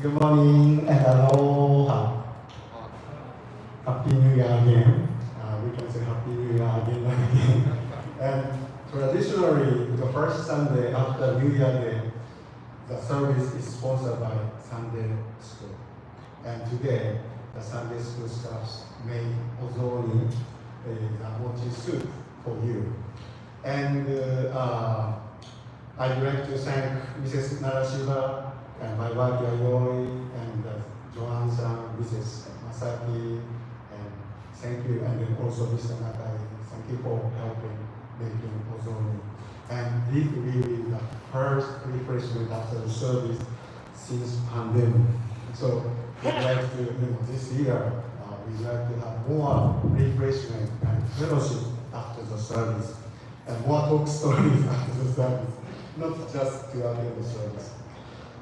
Good morning and aloha. Happy New Year again. We can say Happy New Year again and again. And traditionally, the first Sunday after New Year Day, the service is sponsored by Sunday School. And today, the Sunday School staff made ozoni, the mochi soup for you. And I'd like to thank Mrs. Narashiba and my wife Yayoi and Joanne-san, Mrs. Masaki, and thank you, and then also Mr. Nakai. Thank you for helping making ozoni. And this will be the first refreshment after the service since pandemic. So we'd like to, this year, we'd like to have more refreshment and fellowship after the service, and more talk stories after the service, not just to attend the service.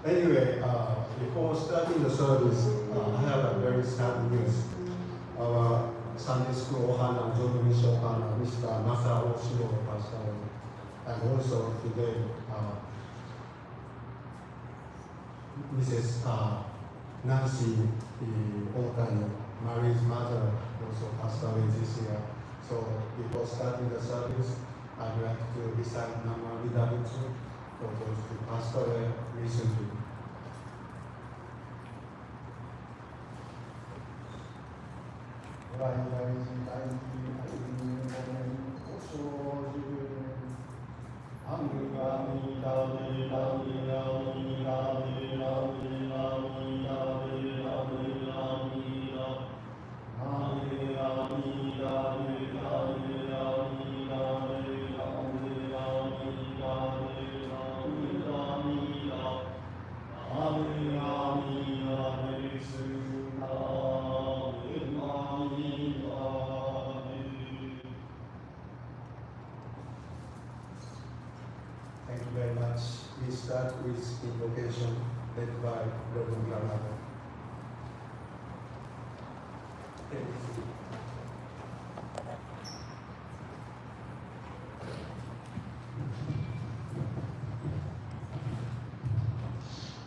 Anyway, before starting the service, I have a very sad news. Our Sunday school Ohana, Jodo Mission Ohana, Mr. Masao Shiro passed away. And also today, Mrs. Nancy Otani, Mary's mother, also passed away this year. So before starting the service, I'd like to recite Nama Vidabutsu for those who passed away recently. Thank you very much. We start with invocation led by Reverend Granado.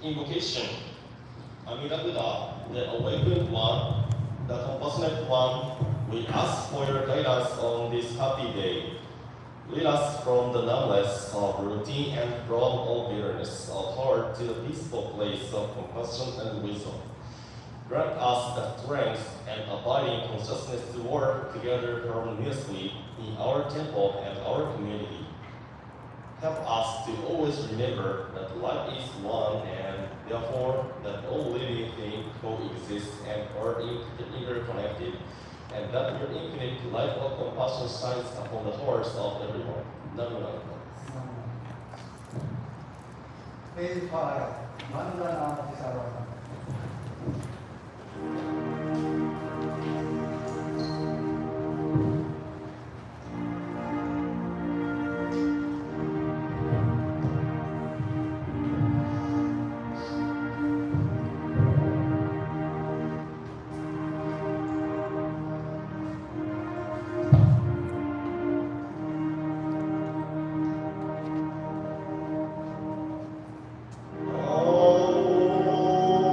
Invocation. Amida Buddha, the awakened one, the compassionate one, we ask for your guidance on this happy day. Lead us from the numbness of routine and from all bitterness of heart to the peaceful place of compassion and wisdom. Grant us the strength and abiding consciousness to work together harmoniously in our temple and our community. Help us to always remember that life is one and therefore that all living things coexist and are interconnected, and that your infinite light of compassion shines upon the hearts of everyone. Namo. Page 5, Mandana Sarvana. Oh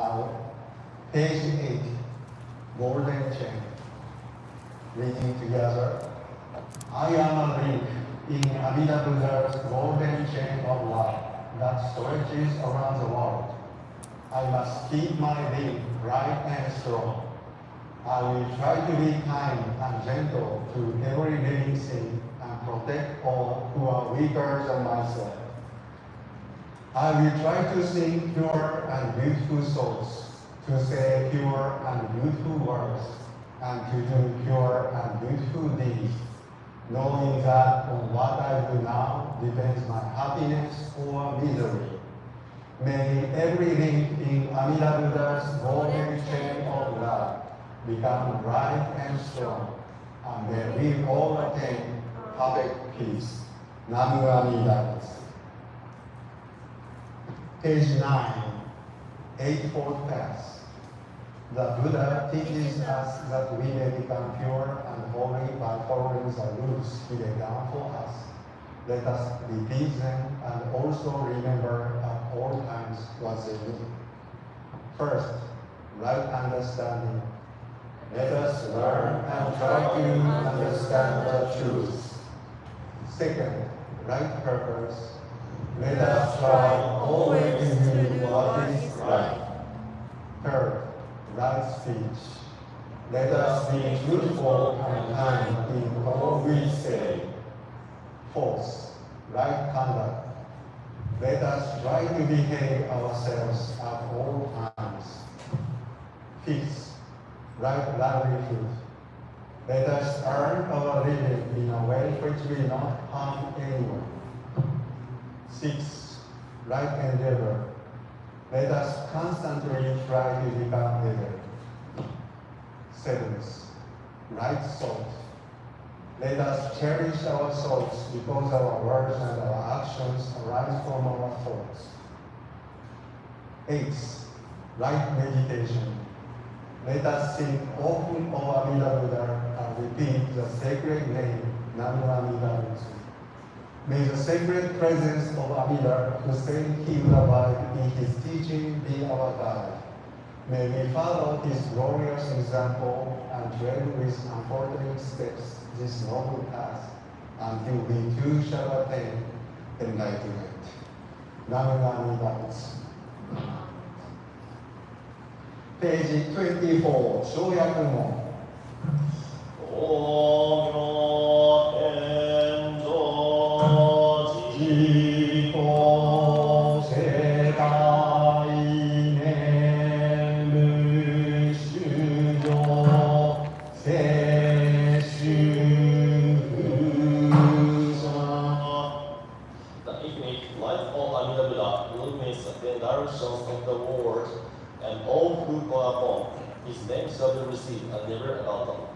Now, page 8, golden chain. Reading together. I am a link in Amida Buddha's golden chain of love that stretches around the world. I must keep my link bright and strong. I will try to be kind and gentle to every living thing and protect all who are weaker than myself. I will try to think pure and beautiful thoughts, to say pure and beautiful words, and to do pure and beautiful deeds, knowing that on what I do now depends my happiness or misery. May every link in Amida Buddha's golden chain of love become bright and strong, and may we all attain perfect peace. Namu Amida Butsu. Page 9, Eightfold Path. The Buddha teaches us that we may become pure and holy by following the rules he laid down for us. Let us repeat them and also remember at all times what they mean. First, right understanding. Let us learn and try to understand the truth. Second, right purpose. Let us try always to do what is right. Third, right speech. Let us be truthful and kind in all we say. Fourth, right conduct. Let us try to behave ourselves at all times. Fifth, right livelihood. Let us earn our living in a way which will not harm anyone. Sixth, right endeavor. Let us constantly try to become better. Seventh, right thought. Let us cherish our thoughts because our words and our actions arise from our thoughts. Eighth, right meditation. Let us think often of Amida Buddha and repeat the sacred name, Namu Amida Butsu. May the sacred presence of Amida, who said he would abide in his teaching, be our guide. May we follow his glorious example and tread with unfaltering steps this noble path until we too shall attain enlightenment. Namu Amida Butsu. Page 24, 小約門。His name shall be received and never abandoned.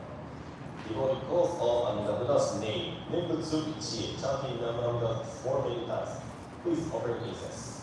Because of Amida Buddha's name, Nembutsu Ichi, chanting Namu Amida 4 many times. Please offer incense.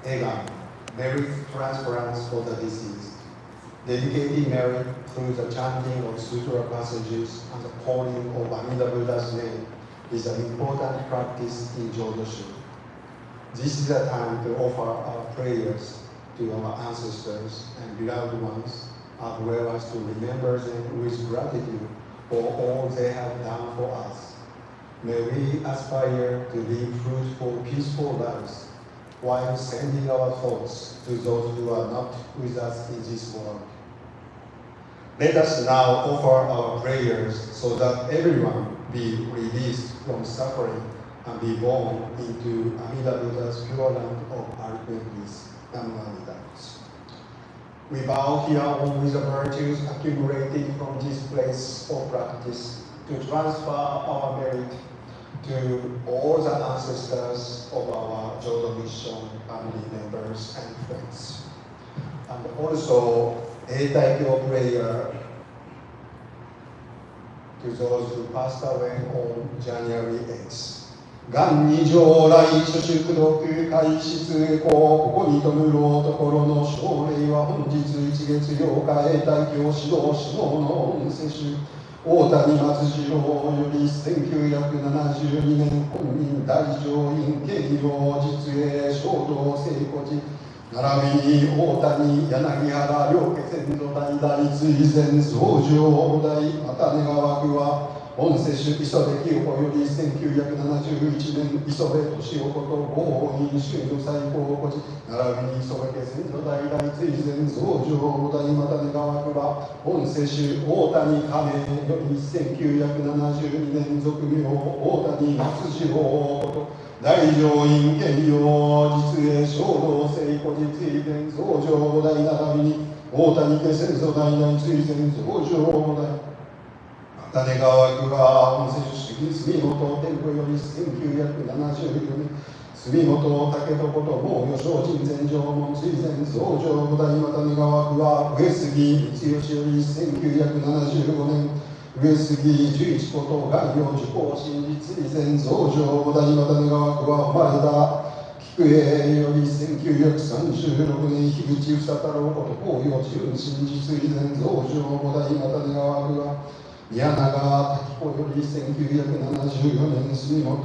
Egan, Mary's transference for the deceased. Dedicating Mary through the chanting of sutra passages and the calling of Amida Buddha's name is an important practice in Jodo. This is a time to offer our prayers to our ancestors and beloved ones, as well as to remember them with gratitude for all they have done for us. May we aspire to live fruitful, peaceful lives while sending our thoughts to those who are not with us in this world. Let us now offer our prayers so that everyone be released from suffering and be born into Amida Buddha's pure land of ultimate bliss. Namo Amida. We bow here on with the virtues accumulated from this place of practice to transfer our merit to all the ancestors of our Jodo mission, family members, and friends. And also, Eitaikyo prayer to those who passed away on January 8th. 元に上来諸宿読開出ここにとむろうところの奨励は本日1月8日永代教指導首脳の恩世主大谷松次郎より1972年本人大乗院慶陽実営衝動聖子寺並びに大谷柳原両家先祖代々追善増上大また願わくは本世主磯部清子より1971年磯部敏夫ことご本院宗女最高古寺並びに磯部家先祖代々追善増上大また願わくは本世主大谷亀より1972年俗名大谷松次郎こと大乗院慶陽実営衝動聖子寺追善増上大並びに大谷家先祖代々追善増上大種川区は本世主主義住本天子より1974年住本竹所と防御精進前上門追善増上五代ま種川区は上杉光義より1975年上杉十一こと概要受講真理追善増上五代ま種川区は前田菊江より1936年樋口房太郎こと紅葉純真理追善増上五代ま種川区は宮永滝子より1974年住本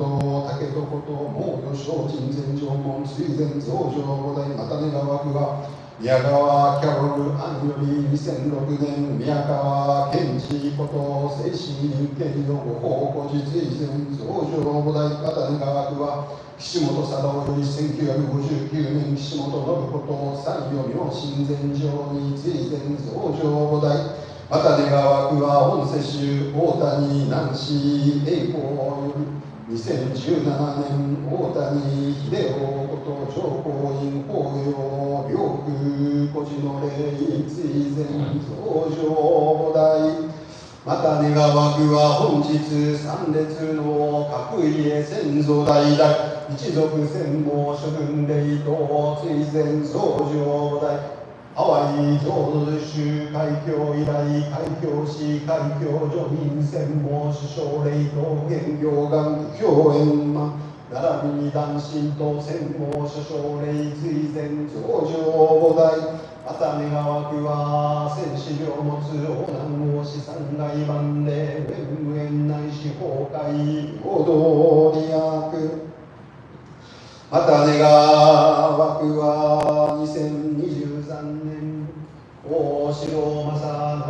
竹所と猛魚精進前上門追善増上五代ま種川区は宮川キャロルアンより2006年宮川健治こと精神権のご奉公実追善増上五代ま種川区は岸本貞夫より1959年岸本信こと三余明神前上に追善増上五代また願わくは本世主大谷南市栄光より2017年大谷秀夫こと上皇院法要領区古寺の霊追善増上大また願わくは本日参列の各家先祖代々一族専門諸分霊と追善増上大ハワイ浄土宗海峡以来海峡市海峡助民専門首相霊と現業眼教園間並びに男神と専門首相霊追善増上五代また願わくは戦士領持つ大南王子三代万礼無縁内司崩壊合同利益また願わくは2023年大城正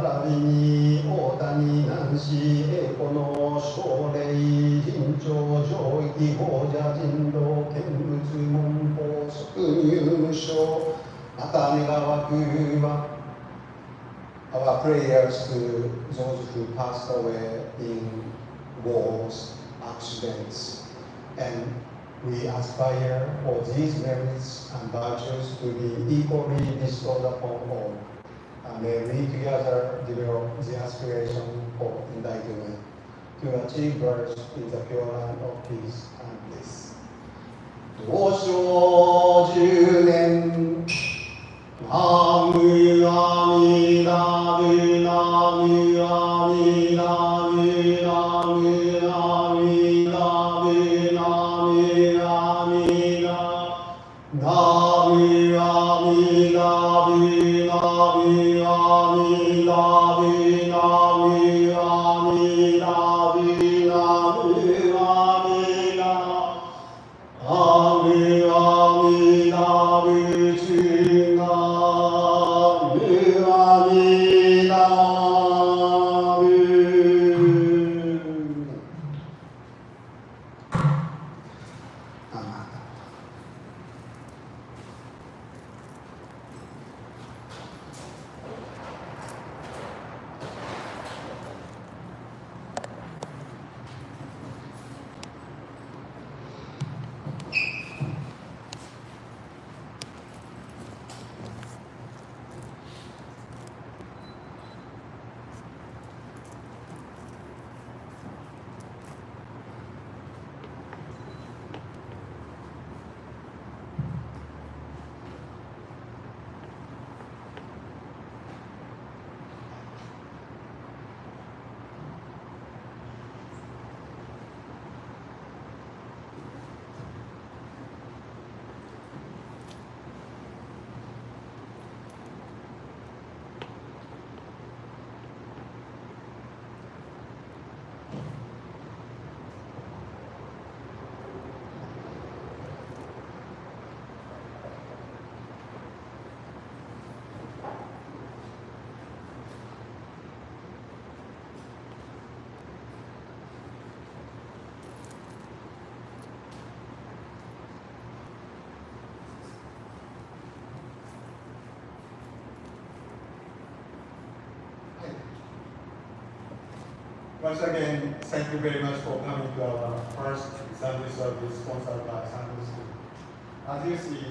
並びに大谷南市栄子の奨励尋常上域法者人道見物文法職入所また願わくはOur prayers to those who passed away in wars, accidents, and we aspire for these merits and virtues to be equally bestowed upon all. And may we together develop the aspiration for enlightenment to achieve birth in the pure land of peace and bliss. 同生10年ナムアミダブナムアミダブナムアミダブナムアミダナム Once again, thank you very much for coming to our first Sunday service sponsored by Sunday School. As you see,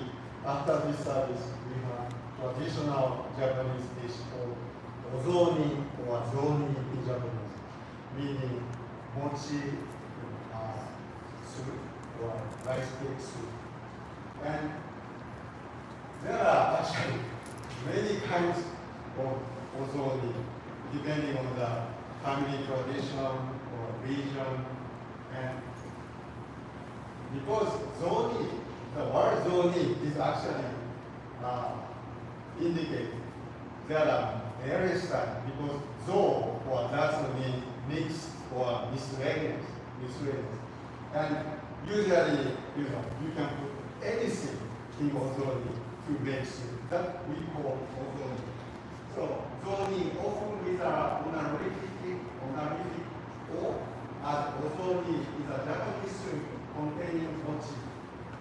after this service, we have traditional Japanese dish called ozoni or zoni in Japanese, meaning mochi soup or rice cake soup. And there are actually many kinds of ozoni depending on the family tradition or region, and because zoni, the word zoni is actually indicate there are various types, because zo or zatsu means mixed or miscellaneous, and usually you can put anything in ozoni to make soup. That we call ozoni. So zoni often with honorific or as ozoni is a Japanese soup containing mochi.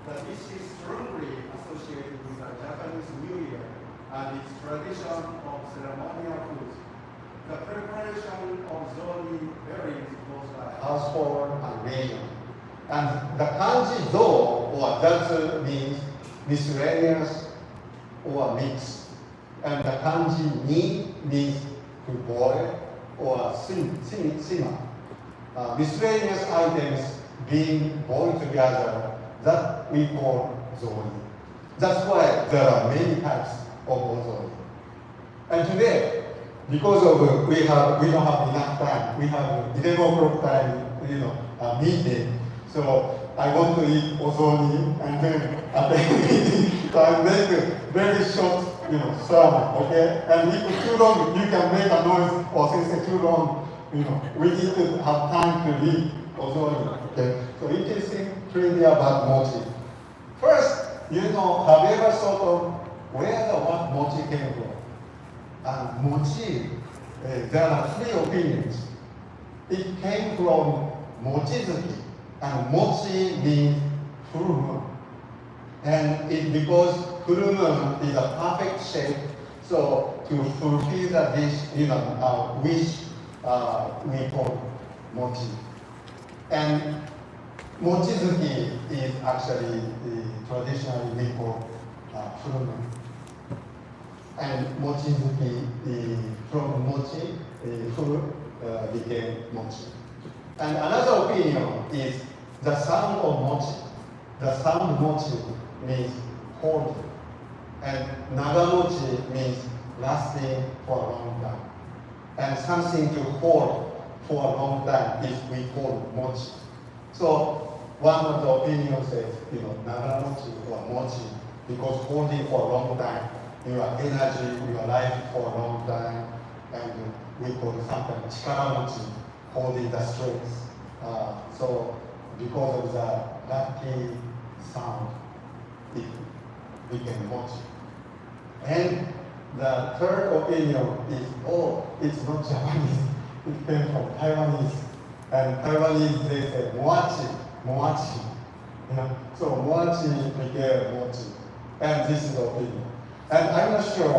The dish is strongly associated with the Japanese New Year and its tradition of ceremonial foods. The preparation of zoni varies both by household and region. And the kanji zo or zatsu means miscellaneous or mixed. And the kanji ni means to boil or simmer. Miscellaneous items being boiled together, that we call zoni. That's why there are many types of ozoni. And today, because of we don't have enough time, we have 11 o'clock time, meeting. So I want to eat ozoni, and then at the meeting, so I make a very short, sermon, okay? And if it's too long, you can make a noise, or since it's too long, we need to have time to read ozoni, okay? So interesting trivia about mochi. First, have you ever thought of where the word mochi came from? And mochi, there are three opinions. It came from mochizuki, and mochi means full moon. And because full moon is a perfect shape, so to fulfill the dish, wish, we call mochi. And mochizuki is actually traditionally we call full moon. And mochizuki, from mochi, full became mochi. And another opinion is the sound of mochi. The sound mochi means holding. And nagamochi means lasting for a long time. And something to hold for a long time is we call mochi. So one of the opinions says, nagamochi or mochi, because holding for a long time, your energy, your life for a long time, and we call sometimes chikaramochi, holding the strings. So because of the lucky sound, it became mochi. And the third opinion is, it's not Japanese, it came from Taiwanese. And Taiwanese, they say moachi, moachi. So moachi became mochi. And this is the opinion. And I'm not sure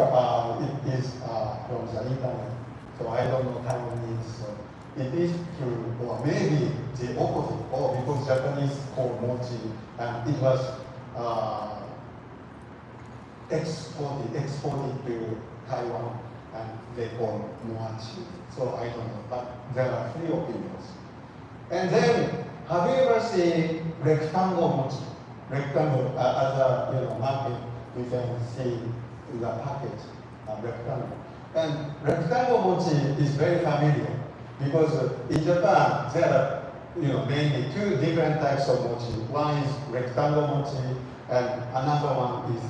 it is from the internet, so I don't know Taiwanese. So it is true, or maybe the opposite, or because Japanese call mochi, and it was exported to Taiwan, and they call moachi. So I don't know, but there are three opinions. And then, have you ever seen rectangle mochi? Rectangle, as a market, you can see the package, rectangle. And rectangle mochi is very familiar because in Japan there are mainly two different types of mochi. One is rectangle mochi, and another one is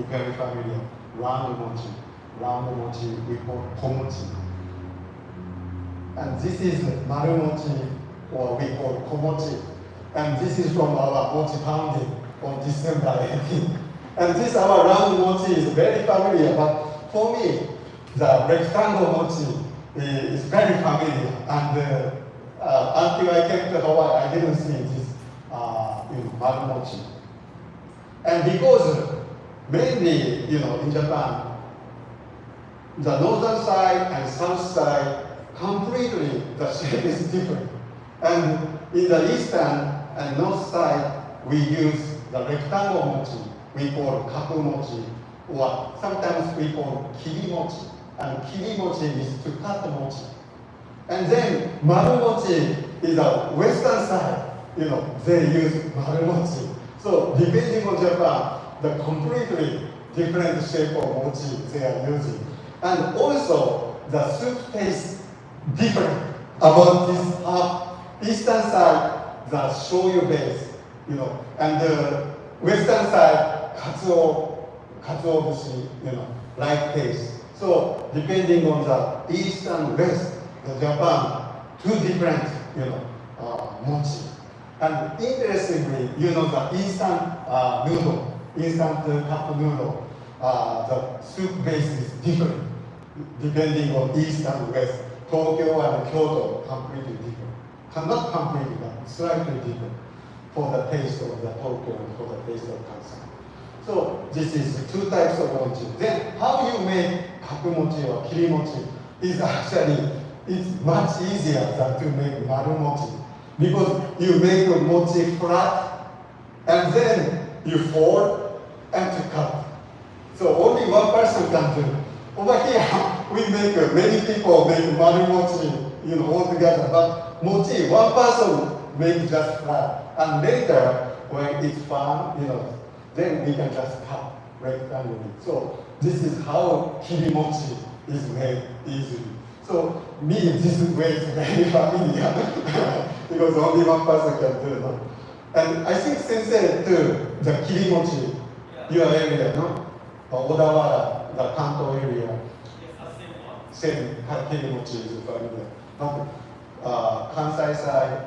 very familiar, round mochi. Round mochi we call komochi. And this is maru mochi, or we call komochi. And this is from our mochi pounding on December 18th. And this our round mochi is very familiar, but for me, the rectangle mochi is very familiar. And until I came to Hawaii, I didn't see this maru mochi. And because mainly, in Japan, the northern side and south side, completely the shape is different. And in the eastern and north side, we use the rectangle mochi, we call kaku mochi, or sometimes we call kiri mochi. And kiri mochi is to cut the mochi. And then maru mochi is the western side, they use maru mochi. So depending on Japan, the completely different shape of mochi they are using. And also the soup tastes different about this eastern side, the shoyu base, and the western side, katsuobushi, like taste. So depending on the east and west, the Japan, two different, mochi. And interestingly, the instant noodle, instant cup noodle, the soup base is different depending on east and west. Tokyo and Kyoto, completely different. Not completely, but slightly different for the taste of the Tokyo and for the taste of Kansai. So this is two types of mochi. Then how you make kaku mochi or kiri mochi is actually, it's much easier than to make maru mochi. Because you make the mochi flat, and then you fold and to cut. So only one person can do. Over here, we make, many people make maru mochi, all together. But mochi, one person make just flat. And later, when it's firm, then we can just cut rectangly. So this is how kiri mochi is made easily. So me, this way is very familiar because only one person can do it. And I think sensei too, the kiri mochi, your area, no? Odawara, the Kanto area. Same kiri mochi is familiar. But Kansai side,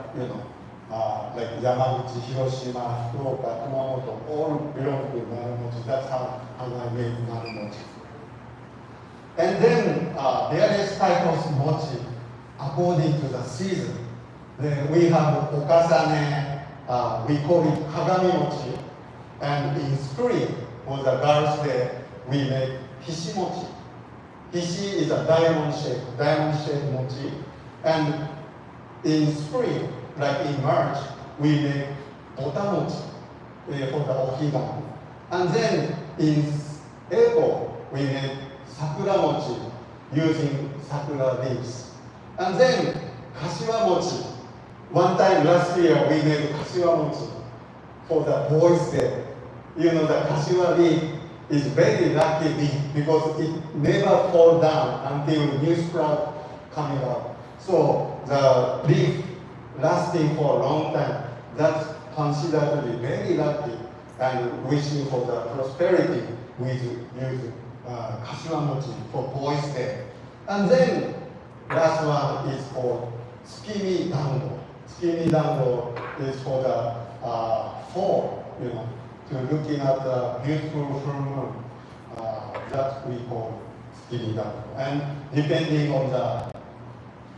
like Yamaguchi, Hiroshima, Fukuoka, Kumamoto, all belong to Marumochi. That's how I made Marumochi. And then various types of mochi according to the season. Then we have okasane, we call it kagami mochi. And in spring, for the girls' day, we make hishi mochi. Hishi is a diamond shaped mochi. And in spring, like in March, we make botamochi for the ohigan. And then in April, we make sakura mochi using sakura leaves. And then kashiwa mochi. One time last year, we made kashiwa mochi for the boys' day. The kashiwa leaf is very lucky leaf because it never falls down until new sprout coming up. So the leaf lasting for a long time, that's considered to be very lucky and wishing for the prosperity with use kashiwa mochi for boys' day. And then last one is called Tsukimi Dango. Tsukimi Dango is for the fall, to looking at the beautiful full moon. That we call Tsukimi Dango. And depending on the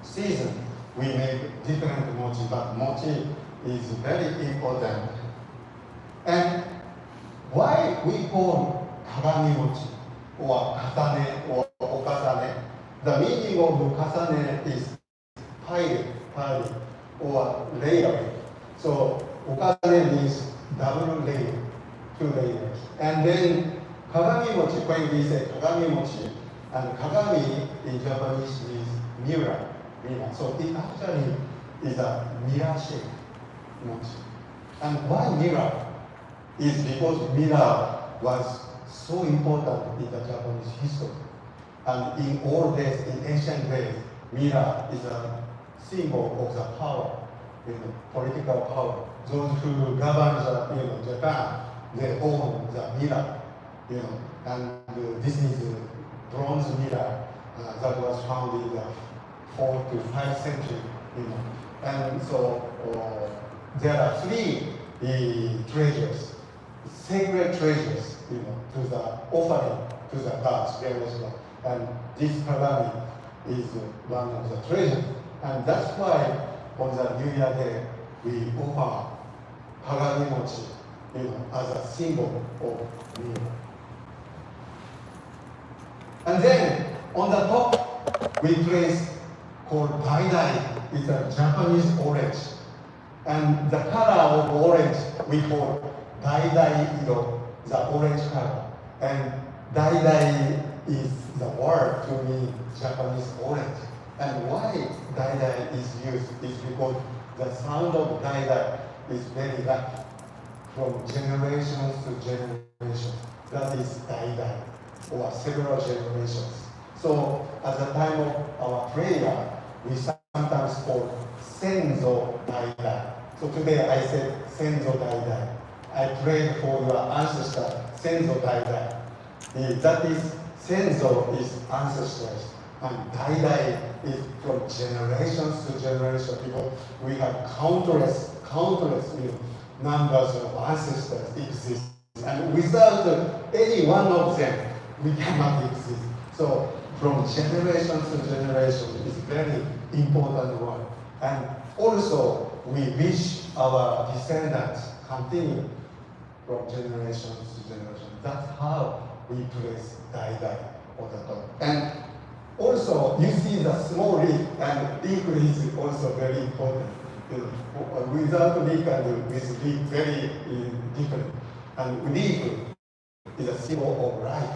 season, we make different mochi, but mochi is very important. And why we call kagami mochi or katane or okasane? The meaning of kasane is pile or layering. So okasane means double layer, 2 layers. And then kagami mochi, when we say kagami mochi, and kagami in Japanese means mirror. So it actually is a mirror shape mochi. And why mirror? Is because mirror was so important in the Japanese history. And in old days, in ancient days, mirror is a symbol of the power, political power. Those who govern Japan, they own the mirror, and this is a bronze mirror that was found in the 4th to 5th century, And so there are 3 treasures, sacred treasures, to the offering to the gods, various gods. And this kagami is one of the treasures. And that's why on the New Year Day, we offer kagami mochi, as a symbol of New Year. And then on the top, we place called dai. It's a Japanese orange. And the color of orange, we call dai iro, the orange color. And dai is the word to mean Japanese orange. And why dai is used is because the sound of dai is very lucky from generations to generations. That is dai, or several generations. So at the time of our prayer, we sometimes call senzo dai. So today I said senzo dai. I prayed for your ancestor, senzo dai. That is, senzo is ancestors, and dai is from generations to generations. Because we have countless numbers of ancestors exist, and without any one of them, we cannot exist. So from generation to generation is very important one. And also, we wish our descendants continue from generation to generation. That's how we place dai on the top. And also, you see the small leaf, and leaf is also very important. Without leaf and with leaf, very different. And leaf is a symbol of life.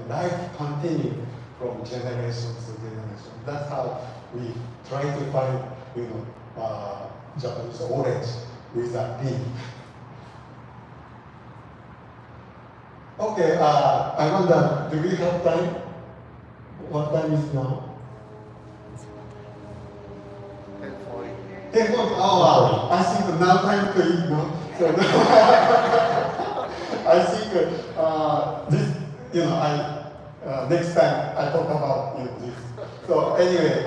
Life continues from generation to generation. That's how we try to find, Japanese orange with a leaf. Okay, I wonder, do we have time? What time is now? 10:40. 10:40. Oh, I think now time to eat, no? So I think this, next time I talk about this. So anyway,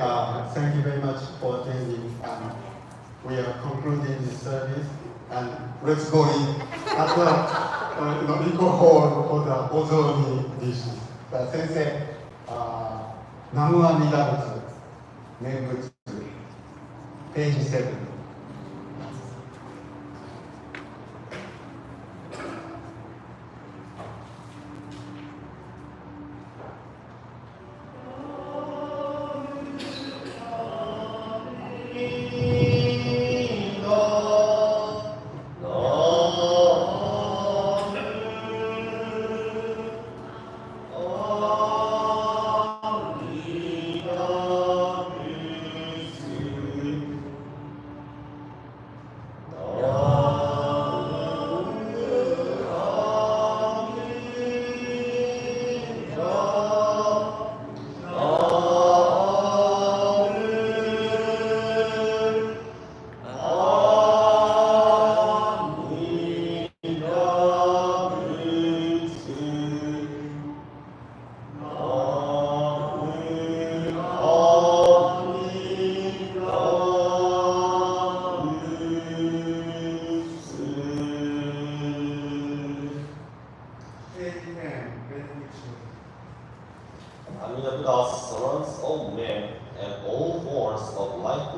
thank you very much for attending. We are concluding this service, and let's go in at the equal hall for the ozoni dishes. 先生、南無阿弥陀仏、念仏、ページ7。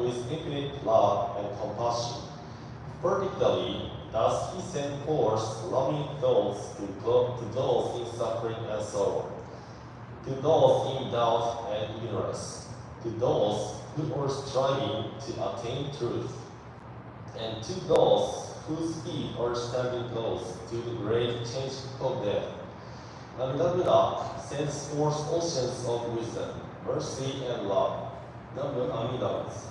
with infinite love and compassion. Particularly, does he send forth loving thoughts to those in suffering and sorrow, to those in doubt and ignorance, to those who are striving to attain truth, and to those whose feet are standing close to the great change of death. Namida Buddha sends forth oceans of wisdom, mercy, and love. Namu Amida Butsu.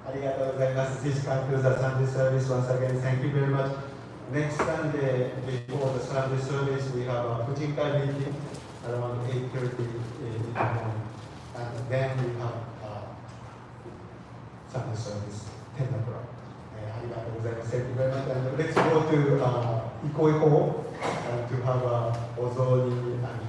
ありがとうございます。This concludes the Sunday service. Once again, thank you very much. Next Sunday, before the Sunday service, we have a Fujinkai meeting around 8:30 in the morning. And then we have Sunday service, 10 o'clock. ありがとうございます。Thank you very much. And let's go to Iko Iko to have a Ozoni and